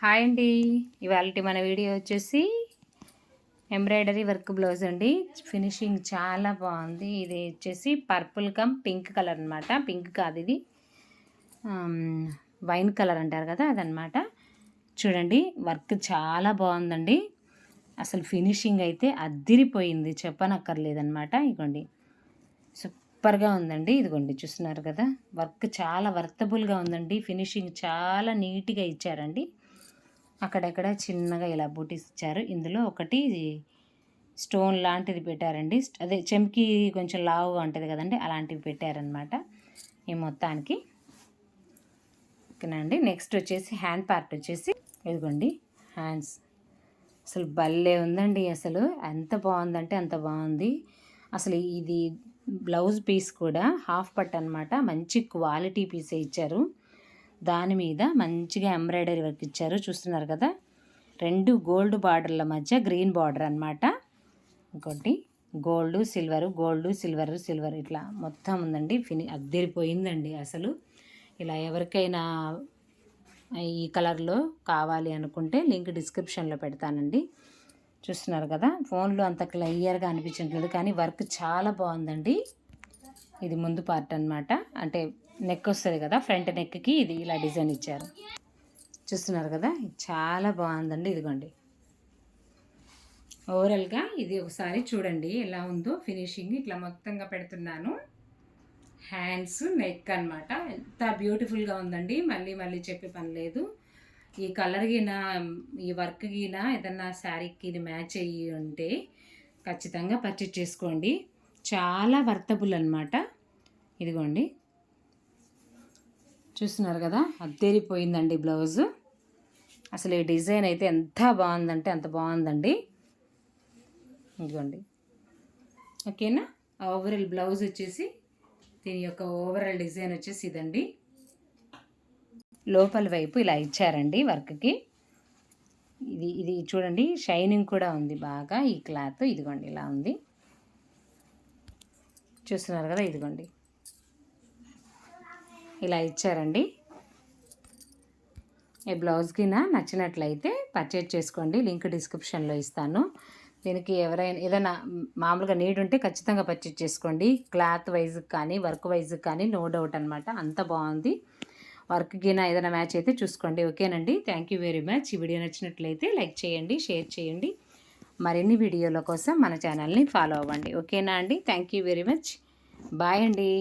Hi అండి. ఇవాళ మన వీడియో వచ్చేసి ఎంబ్రాయిడరీ వర్క్ బ్లౌజ్ అండి. ఫినిషింగ్ చాలా బాగుంది. ఇది వచ్చేసి పర్పుల్ కమ్ పింక్ కలర్ అనమాట. పింక్ కాదు, ఇది వైన్ కలర్ అంటారు కదా, అదనమాట. చూడండి, వర్క్ చాలా బాగుందండి. అసలు ఫినిషింగ్ అయితే అద్దిరిపోయింది, చెప్పనక్కర్లేదనమాట. ఇదిగోండి, సూపర్గా ఉందండి. ఇదిగోండి, చూస్తున్నారు కదా, వర్క్ చాలా వర్తబుల్గా ఉందండి. ఫినిషింగ్ చాలా నీట్గా ఇచ్చారండి. అక్కడెక్కడ చిన్నగా ఇలా బూటీస్ ఇచ్చారు. ఇందులో ఒకటి స్టోన్ లాంటిది పెట్టారండి. అదే చెంకి కొంచెం లావుగా ఉంటుంది కదండి, అలాంటివి పెట్టారనమాట ఈ మొత్తానికి. ఓకేనండి. నెక్స్ట్ వచ్చేసి హ్యాండ్ పార్ట్ వచ్చేసి ఇదిగోండి, హ్యాండ్స్ అసలు భలే ఉందండి. అసలు ఎంత బాగుందంటే అంత బాగుంది. అసలు ఇది బ్లౌజ్ పీస్ కూడా హాఫ్ పట్ అనమాట. మంచి క్వాలిటీ పీసే ఇచ్చారు. దాని మీద మంచిగా ఎంబ్రాయిడరీ వర్క్ ఇచ్చారు, చూస్తున్నారు కదా. 2 గోల్డ్ బార్డర్ల మధ్య గ్రీన్ బార్డర్ అనమాట. ఇంకోటి gold silver, gold silver, silver ఇట్లా మొత్తం ఉందండి. అద్దరిపోయిందండి అసలు. ఇలా ఎవరికైనా ఈ కలర్లో కావాలి అనుకుంటే లింక్ డిస్క్రిప్షన్లో పెడతానండి. చూస్తున్నారు కదా, ఫోన్లో అంత క్లియర్గా అనిపించట్లేదు, కానీ వర్క్ చాలా బాగుందండి. ఇది ముందు పార్ట్ అనమాట. అంటే నెక్ వస్తుంది కదా, ఫ్రంట్ నెక్కి ఇది ఇలా డిజైన్ ఇచ్చారు. చూస్తున్నారు కదా, చాలా బాగుందండి. ఇదిగోండి, ఓవరాల్గా ఇది ఒకసారి చూడండి ఎలా ఉందో ఫినిషింగ్. ఇట్లా మొత్తంగా పెడుతున్నాను. హ్యాండ్స్, నెక్ అనమాట. ఎంత బ్యూటిఫుల్గా ఉందండి. మళ్ళీ మళ్ళీ చెప్పే పని లేదు. ఈ కలర్ గిన, ఈ వర్క్ గిన ఏదన్నా శారీకి మ్యాచ్ అయ్యి ఉంటే ఖచ్చితంగా పర్చేజ్ చేసుకోండి. చాలా వర్తబుల్ అనమాట. ఇదిగోండి, చూస్తున్నారు కదా, అద్దరిపోయిందండి బ్లౌజు. అసలు ఈ డిజైన్ అయితే ఎంత బాగుందంటే అంత బాగుందండి. ఇదిగోండి, ఓకేనా. ఓవరాల్ బ్లౌజ్ వచ్చేసి దీని యొక్క ఓవరాల్ డిజైన్ వచ్చేసి ఇదండి. లోపల వైపు ఇలా ఇచ్చారండి వర్క్కి. ఇది చూడండి, షైనింగ్ కూడా ఉంది బాగా ఈ క్లాత్. ఇదిగోండి, ఇలా ఉంది, చూస్తున్నారు కదా. ఇదిగోండి, ఇలా ఇచ్చారండి. ఈ బ్లౌజ్కి నచ్చినట్లయితే పర్చేజ్ చేసుకోండి. లింక్ డిస్క్రిప్షన్లో ఇస్తాను. దీనికి ఎవరైనా ఏదైనా మామూలుగా నీడ్ ఉంటే ఖచ్చితంగా పర్చేజ్ చేసుకోండి. క్లాత్ వైజ్ కానీ వర్క్ వైజ్ కానీ నో డౌట్ అనమాట. అంత బాగుంది. వర్క్కి ఏదైనా మ్యాచ్ అయితే చూసుకోండి. ఓకేనండి. Thank you very much. ఈ వీడియో నచ్చినట్లయితే లైక్ చేయండి, షేర్ చేయండి. మరిన్ని వీడియోల కోసం మన ఛానల్ని ఫాలో అవ్వండి. ఓకేనా అండి. Thank you very much. Bye అండి.